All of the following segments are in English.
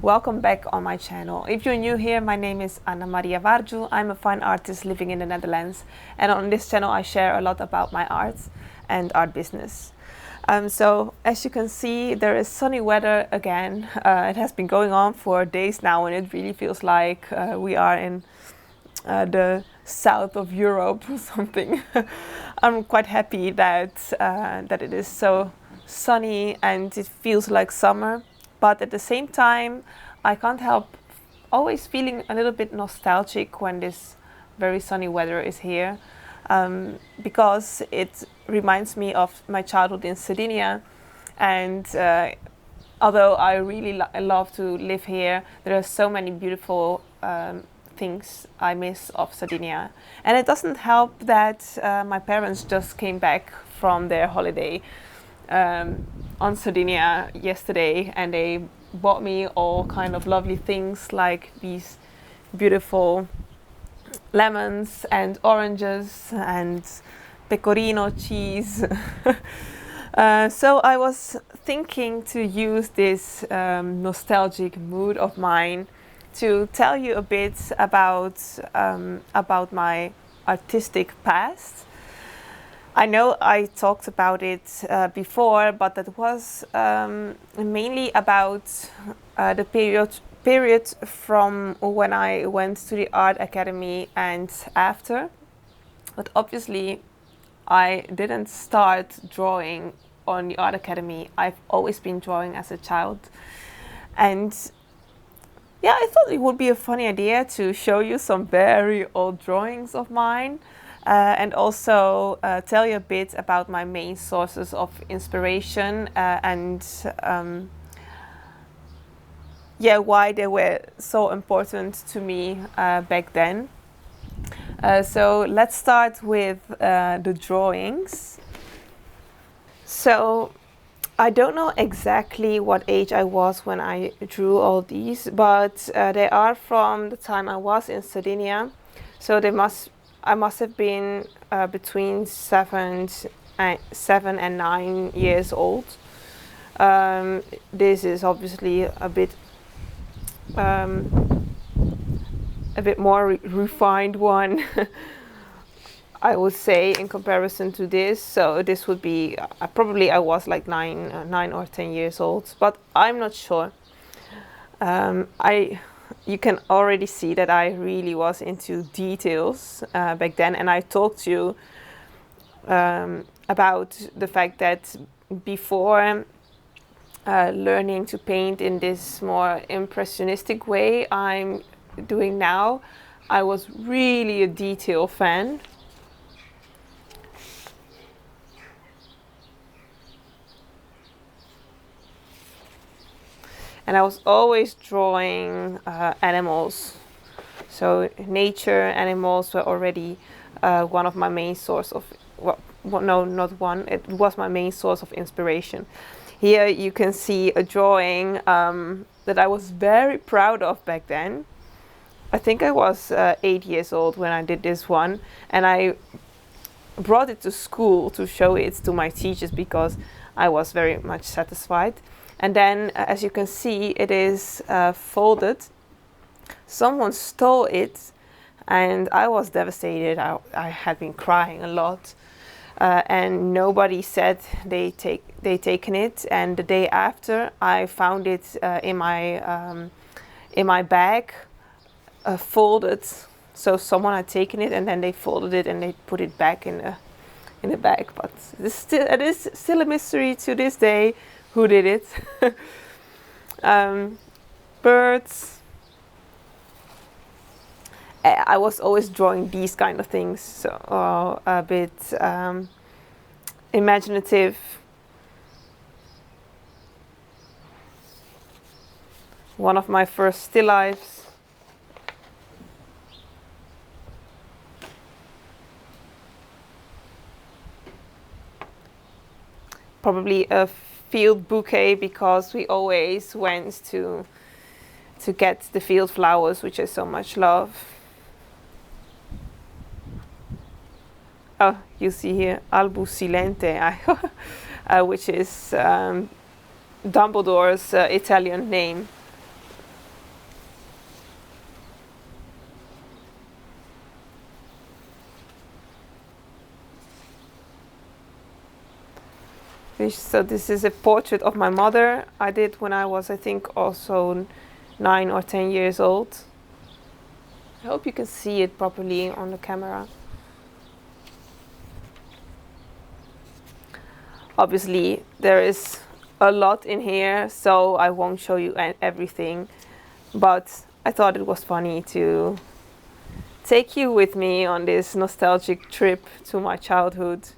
Welcome back on my channel. If you're new here, my name is Anna Maria Varju. I'm a fine artist living in the Netherlands, and on this channel I share a lot about my art and art business. So as you can see, there is sunny weather again. It has been going on for days now, and it really feels like we are in the south of Europe or something. I'm quite happy that it is so sunny and it feels like summer. But at the same time, I can't help always feeling a little bit nostalgic when this very sunny weather is here, because it reminds me of my childhood in Sardinia. And although I really love to live here, there are so many beautiful things I miss of Sardinia. And it doesn't help that my parents just came back from their holiday on Sardinia yesterday, and they bought me all kind of lovely things like these beautiful lemons and oranges and pecorino cheese. So I was thinking to use this nostalgic mood of mine to tell you a bit about my artistic past. I know I talked about it before, but that was mainly about the period from when I went to the art academy and after. But obviously I didn't start drawing on the art academy. I've always been drawing as a child. And yeah, I thought it would be a funny idea to show you some very old drawings of mine. And also tell you a bit about my main sources of inspiration and why they were so important to me back then. So let's start with the drawings. So I don't know exactly what age I was when I drew all these, but they are from the time I was in Sardinia. So I must have been between 7 and 9 years old. This is obviously a bit more refined one, I would say, in comparison to this. So this would be probably I was like 9 or 10 years old, but I'm not sure. You can already see that I really was into details back then, and I talked to you about the fact that before learning to paint in this more impressionistic way I'm doing now, I was really a detail fan. And I was always drawing animals. So nature, animals were already one of my main source of, no, not one, it was my main source of inspiration. Here you can see a drawing that I was very proud of back then. I think I was 8 years old when I did this one, and I brought it to school to show it to my teachers because I was very much satisfied. And then, as you can see, it is folded. Someone stole it, and I was devastated. I had been crying a lot, and nobody said they taken it. And the day after, I found it in my bag, folded. So someone had taken it, and then they folded it and they put it back in the bag. But it is still a mystery to this day. Who did it? Birds. I was always drawing these kind of things, so a bit imaginative. One of my first still lifes. Probably a field bouquet, because we always went to get the field flowers, which I so much love. Oh, you see here Albus Silente, which is Dumbledore's Italian name. So this is a portrait of my mother I did when I was, I think, also 9 or 10 years old. I hope you can see it properly on the camera. Obviously, there is a lot in here, so I won't show you everything, but I thought it was funny to take you with me on this nostalgic trip to my childhood.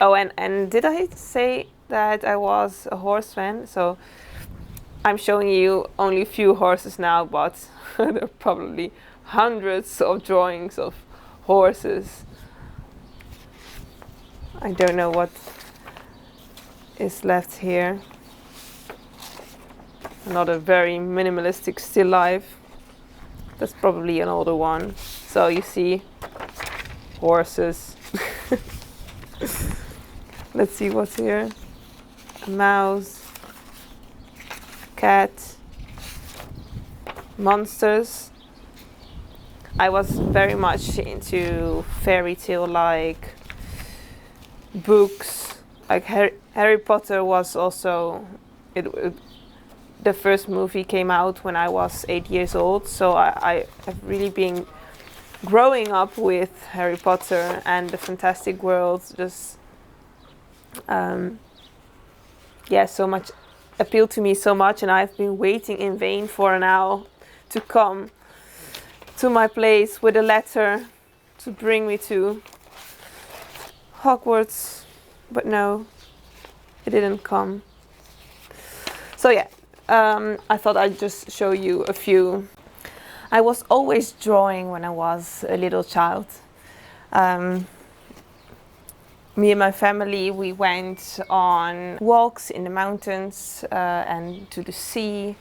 Oh, and did I say that I was a horse fan? So I'm showing you only a few horses now, but there are probably hundreds of drawings of horses. I don't know what is left here. Another very minimalistic still life. That's probably an older one. So you see horses. Let's see what's here. A mouse, cat, monsters. I was very much into fairy tale like books. Like Harry Potter was also the first movie came out when I was 8 years old, so I have really been growing up with Harry Potter and the fantastic world. Just so much appealed to me so much, and I've been waiting in vain for an owl to come to my place with a letter to bring me to Hogwarts, but no, it didn't come. So yeah, I thought I'd just show you a few. I was always drawing when I was a little child. Me and my family, we went on walks in the mountains and to the sea.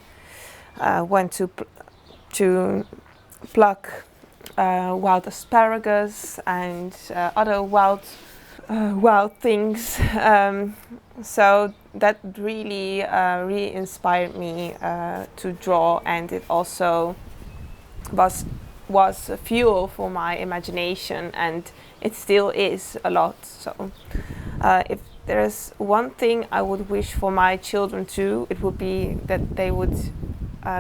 Went to pluck wild asparagus and other wild things. So that really inspired me to draw, and it also was a fuel for my imagination, and it still is a lot. So if there's one thing I would wish for my children too, it would be that they would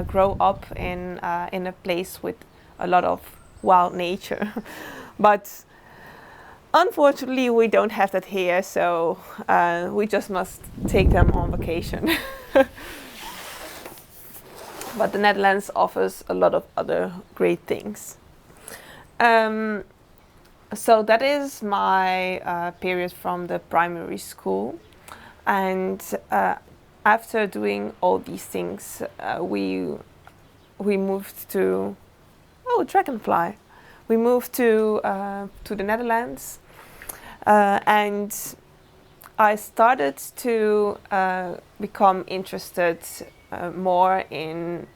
grow up in a place with a lot of wild nature. But unfortunately, we don't have that here, so we just must take them on vacation. But the Netherlands offers a lot of other great things. So that is my period from the primary school. And after doing all these things, we moved to dragonfly. We moved to the Netherlands, and I started to become interested more in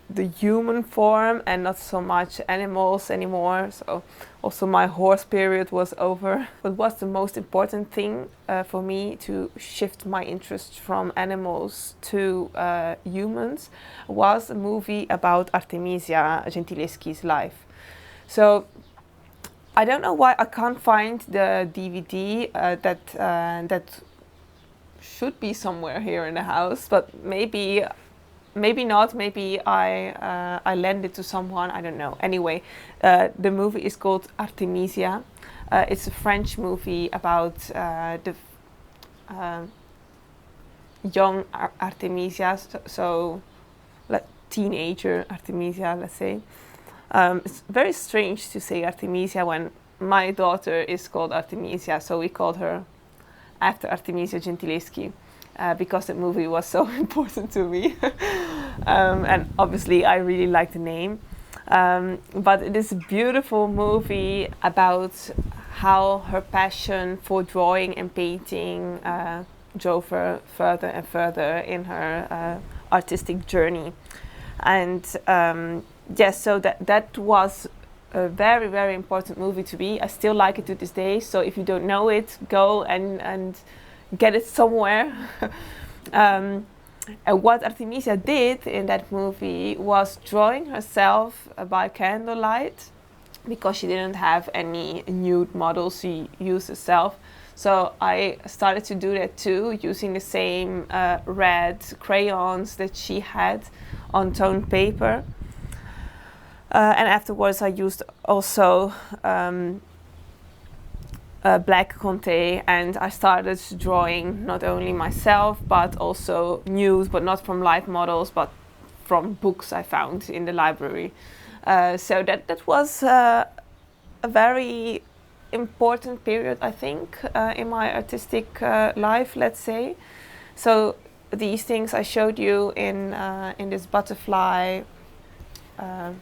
the human form and not so much animals anymore. So also my horse period was over. What was the most important thing for me to shift my interest from animals to humans was a movie about Artemisia Gentileschi's life. So I don't know why I can't find the DVD that should be somewhere here in the house, but maybe not. Maybe I lend it to someone. I don't know. Anyway, the movie is called Artemisia. It's a French movie about the young Artemisia, so teenager Artemisia, let's say. It's very strange to say Artemisia when my daughter is called Artemisia, so we called her after Artemisia Gentileschi. Because the movie was so important to me. And obviously I really like the name. But it is a beautiful movie about how her passion for drawing and painting drove her further and further in her artistic journey. And yes, so that was a very, very important movie to me. I still like it to this day. So if you don't know it, go and get it somewhere. And what Artemisia did in that movie was drawing herself by candlelight, because she didn't have any nude models she used herself. So I started to do that too, using the same red crayons that she had on toned paper. And afterwards I used also black Conte, and I started drawing not only myself but also nude, but not from live models but from books I found in the library. So that was a very important period, I think, in my artistic life, let's say. So these things I showed you in this butterfly, how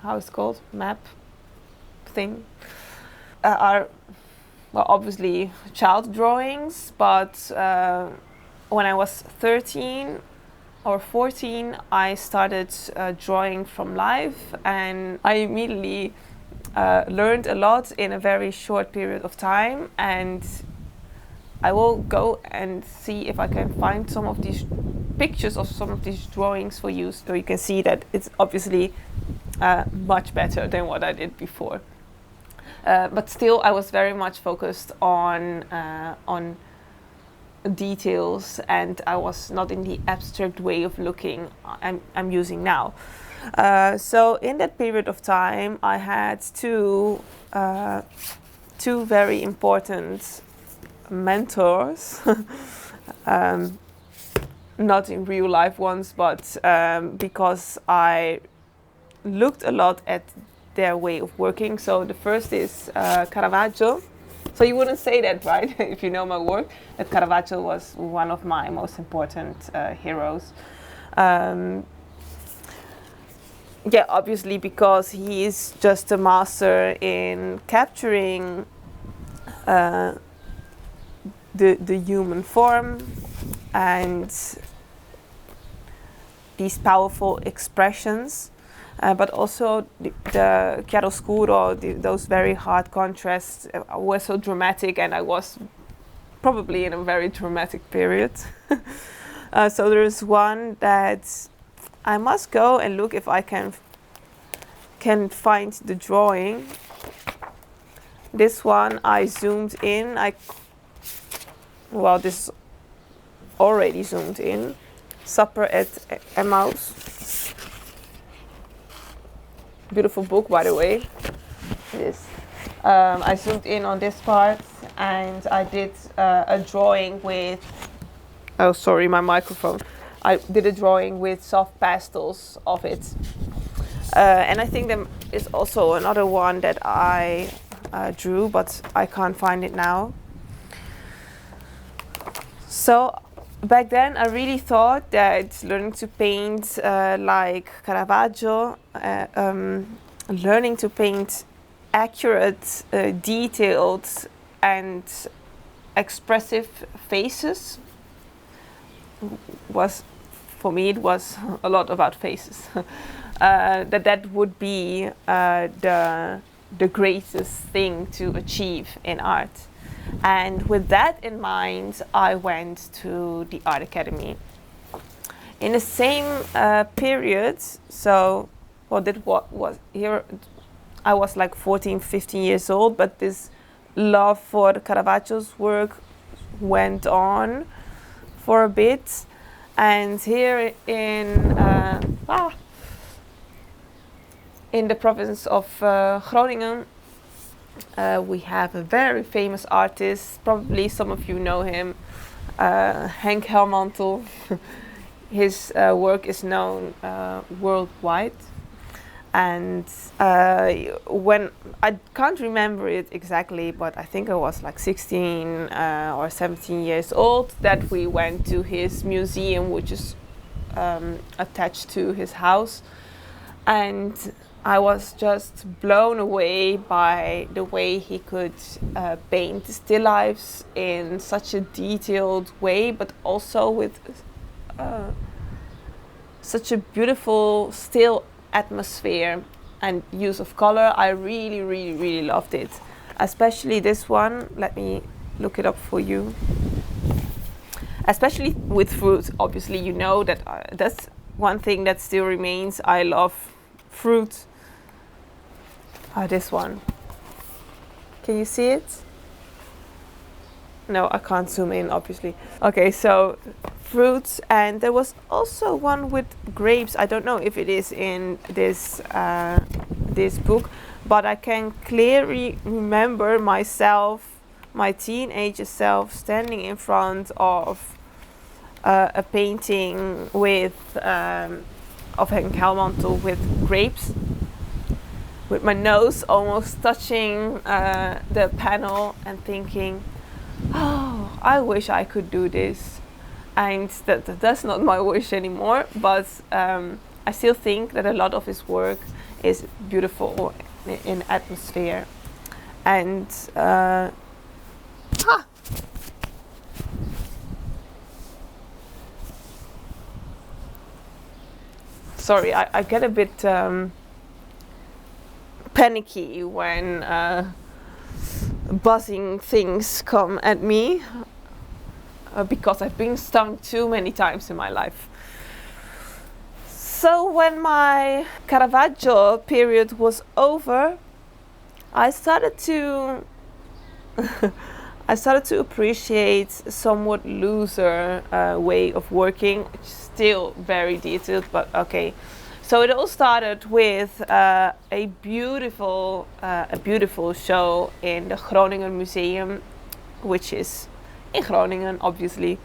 it's called, map thing, are, well, obviously child drawings, but when I was 13 or 14, I started drawing from life, and I immediately learned a lot in a very short period of time. And I will go and see if I can find some of these pictures of some of these drawings for you, so you can see that it's obviously much better than what I did before. But still, I was very much focused on details, and I was not in the abstract way of looking I'm using now. So in that period of time, I had two very important mentors, not in real life ones, but because I looked a lot at their way of working. So the first is Caravaggio. So you wouldn't say that, right? If you know my work, that Caravaggio was one of my most important heroes. Yeah, obviously, because he is just a master in capturing the human form and these powerful expressions. But also the chiaroscuro, those very hard contrasts were so dramatic, and I was probably in a very dramatic period. So there is one that I must go and look if I can find the drawing. This one I zoomed in. Well, this is already zoomed in. Supper at Emmaus. Beautiful book, by the way. This. I zoomed in on this part, and I did a drawing with. Oh, sorry, my microphone. I did a drawing with soft pastels of it, and I think there is also another one that I drew, but I can't find it now. So back then, I really thought that learning to paint like Caravaggio, learning to paint accurate, detailed, and expressive faces was, for me, it was a lot about faces. that would be the greatest thing to achieve in art. And with that in mind, I went to the art academy. In the same period, so that was here, I was like 14, 15 years old, but this love for Caravaggio's work went on for a bit. And here in the province of Groningen, we have a very famous artist. Probably some of you know him, Helmont. His work is known worldwide. And when I can't remember it exactly, but I think I was like 16 or 17 years old, that we went to his museum, which is attached to his house, and I was just blown away by the way he could paint still lifes in such a detailed way, but also with such a beautiful still atmosphere and use of color. I really, really, really loved it. Especially this one. Let me look it up for you. Especially with fruit. Obviously, you know that that's one thing that still remains. I love fruit. This one. Can you see it? No, I can't zoom in, obviously. Okay, so fruits, and there was also one with grapes. I don't know if it is in this book, but I can clearly remember myself, my teenager self, standing in front of a painting with of Helmont with grapes, with my nose almost touching the panel, and thinking, oh, I wish I could do this. And that's not my wish anymore, but I still think that a lot of his work is beautiful in atmosphere. And sorry, I get a bit panicky when buzzing things come at me, because I've been stung too many times in my life. So when my Caravaggio period was over, I started to appreciate somewhat looser way of working. It's still very detailed, but okay. So it all started with a beautiful show in the Groningen Museum, which is in Groningen, obviously.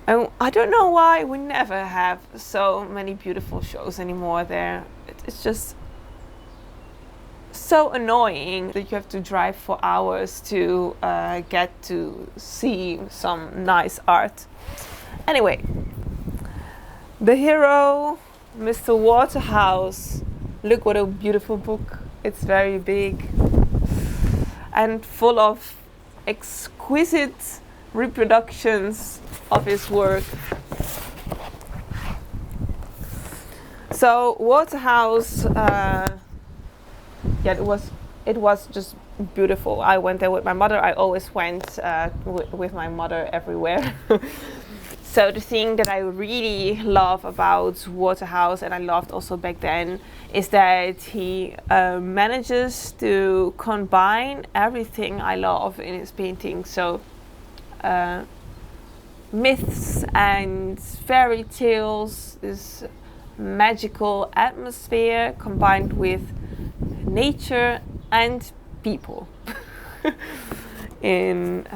And I don't know why we never have so many beautiful shows anymore there. It's just so annoying that you have to drive for hours to get to see some nice art. Anyway, the hero, Mr. Waterhouse. Look what a beautiful book. It's very big and full of exquisite reproductions of his work. So Waterhouse, it was just beautiful. I went there with my mother. I always went with my mother everywhere. So the thing that I really love about Waterhouse, and I loved also back then, is that he manages to combine everything I love in his painting. So myths and fairy tales, this magical atmosphere combined with nature and people in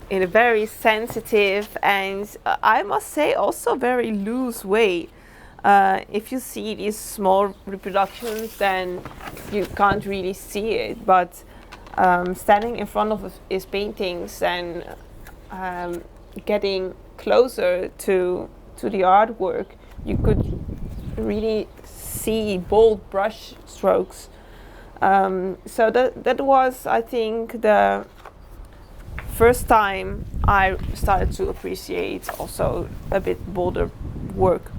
a very sensitive and I must say also very loose way. If you see these small reproductions, then you can't really see it, but standing in front of his paintings and getting closer to the artwork, you could really see bold brush strokes. So that was, I think, the first time I started to appreciate also a bit bolder work.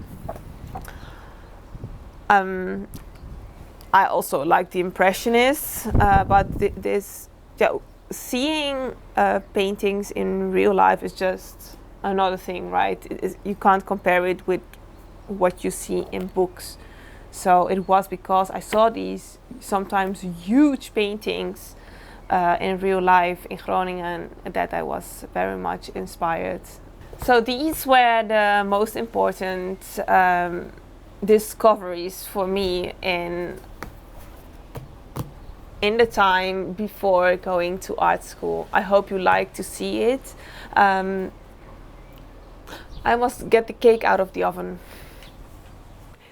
I also like the Impressionists, but seeing paintings in real life is just another thing, right? You can't compare it with what you see in books. So it was because I saw these sometimes huge paintings in real life in Groningen that I was very much inspired. So these were the most important discoveries for me in the time before going to art school. I hope you like to see it. I must get the cake out of the oven.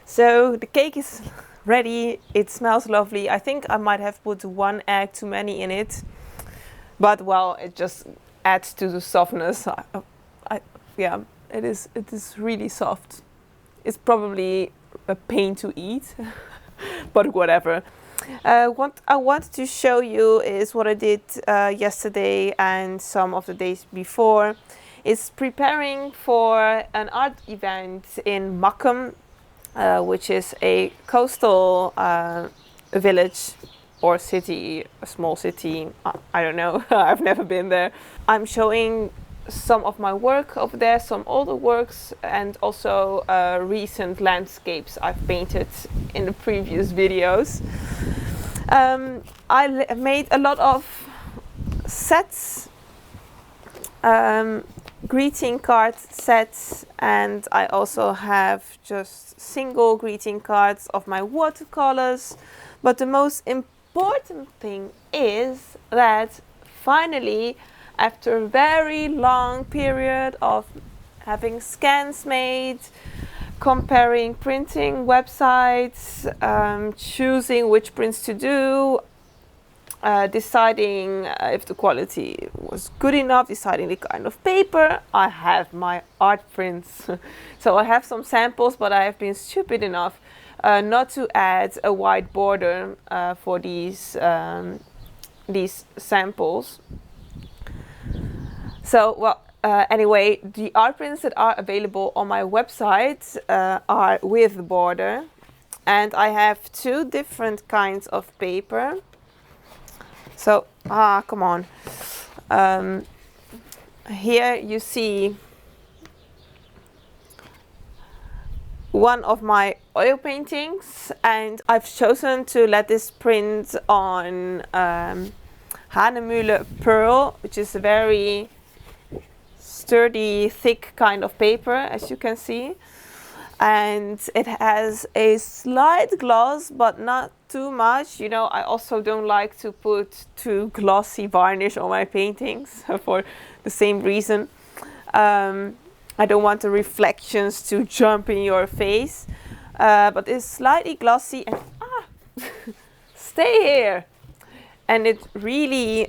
So the cake is ready. It smells lovely. I think I might have put one egg too many in it, but well, it just adds to the softness. Yeah, it is really soft. It's probably a pain to eat, but whatever. What I want to show you is what I did yesterday and some of the days before. Is preparing for an art event in MAKKUM, which is a coastal village or city, a small city. I don't know. I've never been there. I'm showing some of my work over there, some older works, and also recent landscapes I've painted in the previous videos. I made a lot of sets greeting card sets, and I also have just single greeting cards of my watercolors. But the most important thing is that finally, after a very long period of having scans made, comparing printing websites, choosing which prints to do, deciding if the quality was good enough, deciding the kind of paper, I have my art prints. So I have some samples, but I have been stupid enough not to add a white border for these samples. So, well, anyway, the art prints that are available on my website are with the border, and I have two different kinds of paper. So, come on. Here you see one of my oil paintings, and I've chosen to let this print on Hanemühle Pearl, which is a very sturdy, thick kind of paper, as you can see. And it has a slight gloss, but not too much. You know, I also don't like to put too glossy varnish on my paintings for the same reason. I don't want the reflections to jump in your face, but it's slightly glossy and stay here. And it really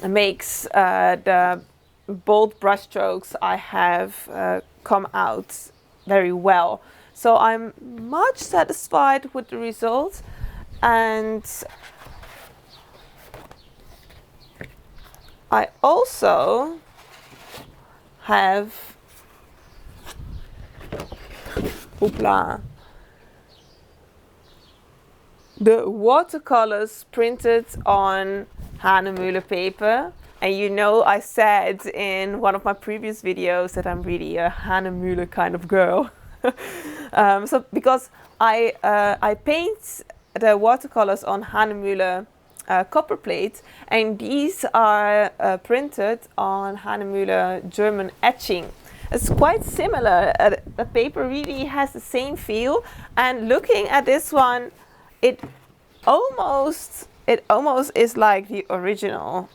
makes the bold brushstrokes I have come out very well. So I'm much satisfied with the result, and I also have the watercolors printed on Hanemühle paper. And you know, I said in one of my previous videos that I'm really a Hanemühle kind of girl. So because I paint the watercolors on Hanemühle copper plate, and these are printed on Hanemühle German etching. It's quite similar. The paper really has the same feel, and looking at this one, it almost is like the original.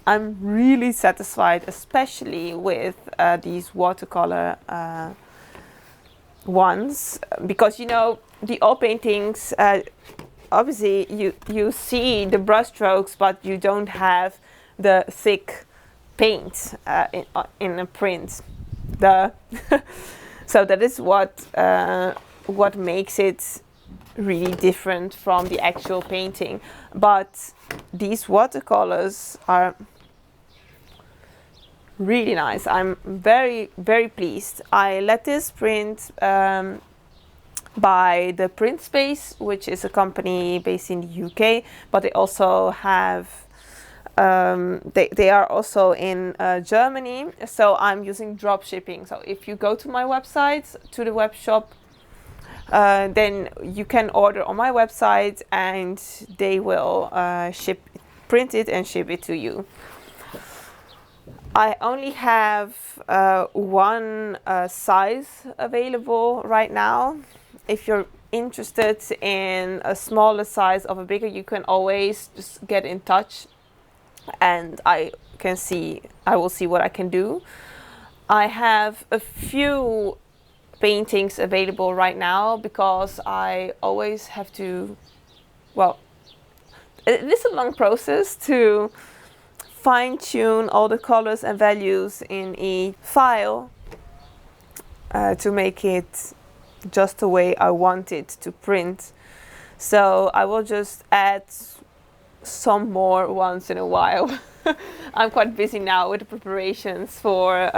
I'm really satisfied, especially with these watercolor ones, because you know, the oil paintings, obviously you see the brush strokes, but you don't have the thick paint in a print. So that is what makes it really different from the actual painting. But these watercolors are really nice. I'm very, very pleased. I let this print by the Print Space, which is a company based in the UK, but they also have they are also in Germany. So I'm using drop shipping. So if you go to my website, to the web shop, then you can order on my website, and they will print it and ship it to you. I only have one size available right now. If you're interested in a smaller size of a bigger, you can always just get in touch, and I will see what I can do. I have a few paintings available right now because I always have to, well, it is a long process to fine-tune all the colors and values in a file to make it just the way I want it to print. So I will just add some more once in a while. I'm quite busy now with the preparations for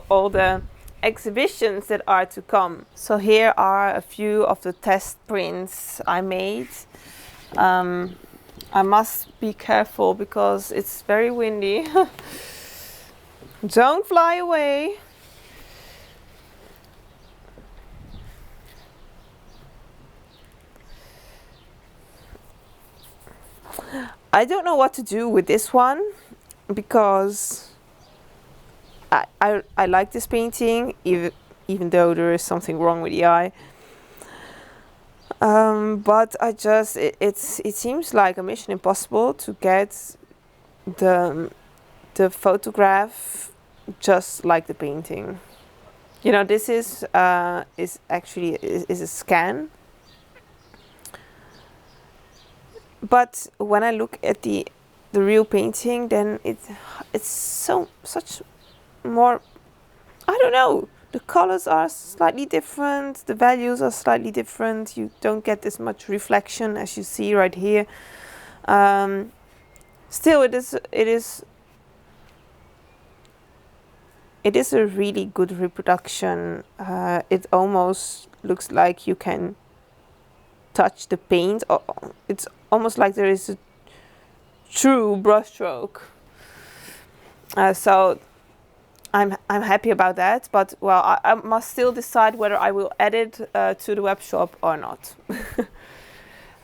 all the exhibitions that are to come. So here are a few of the test prints I made. I must be careful because it's very windy. Don't fly away. I don't know what to do with this one, because I like this painting, even though there is something wrong with the eye. But it seems like a mission impossible to get the photograph just like the painting. You know, this is actually a scan. But when I look at the real painting, then it's such more, I don't know, the colors are slightly different, the values are slightly different, you don't get this much reflection as you see right here. Still, it is a really good reproduction. It almost looks like you can touch the paint. It's almost like there is a true brushstroke. So I'm happy about that, but well, I must still decide whether I will add it to the web shop or not.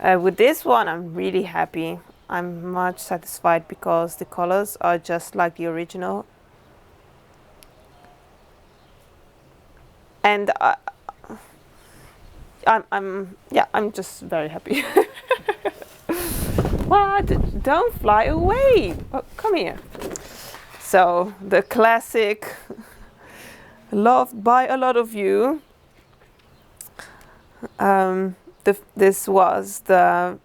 With this one, I'm really happy. I'm much satisfied because the colors are just like the original. And I'm just very happy. What? Don't fly away. Oh, come here. So the classic, loved by a lot of you. This was the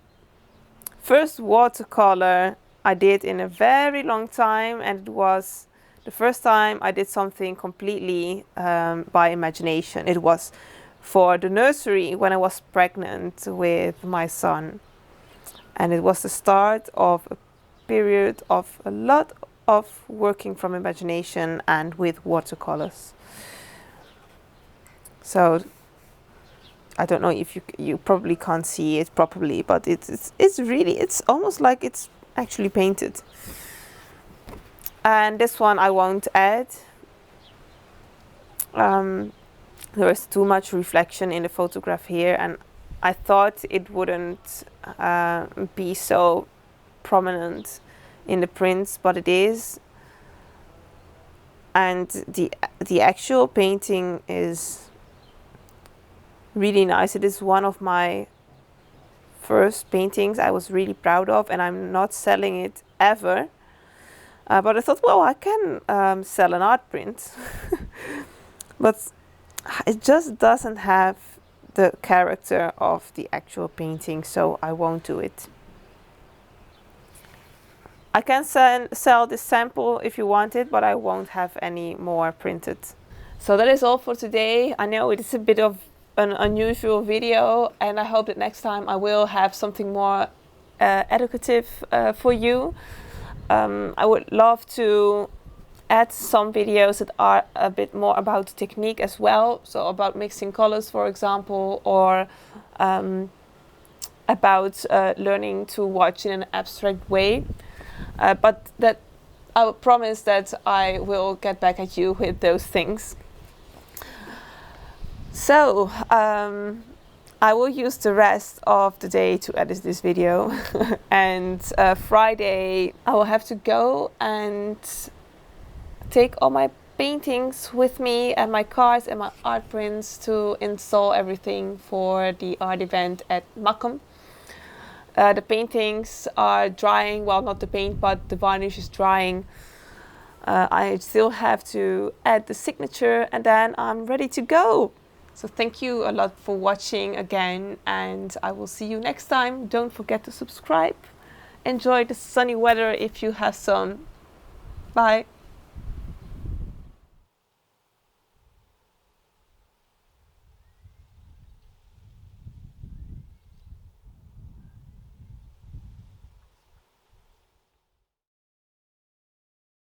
first watercolor I did in a very long time, and it was the first time I did something completely by imagination. It was for the nursery when I was pregnant with my son. And it was the start of a period of a lot of working from imagination and with watercolors. So I don't know if you probably can't see it properly, but it's almost like it's actually painted. And this one I won't add. There is too much reflection in the photograph here, and I thought it wouldn't be so prominent in the prints, but it is. And the actual painting is really nice. It is one of my first paintings I was really proud of, and I'm not selling it ever. But I thought, well, I can sell an art print. But it just doesn't have the character of the actual painting, so I won't do it. I can sell this sample if you want it, but I won't have any more printed. So that is all for today. I know it is a bit of an unusual video, and I hope that next time I will have something more educative for you. I would love to add some videos that are a bit more about technique as well, so about mixing colors, for example, or about learning to watch in an abstract way. But that I will promise that I will get back at you with those things. So I will use the rest of the day to edit this video. And Friday I will have to go and take all my paintings with me and my cards and my art prints to install everything for the art event at MAKKUM. The paintings are drying, well, not the paint, but the varnish is drying. I still have to add the signature, and then I'm ready to go. So thank you a lot for watching again, and I will see you next time. Don't forget to subscribe. Enjoy the sunny weather if you have some. Bye.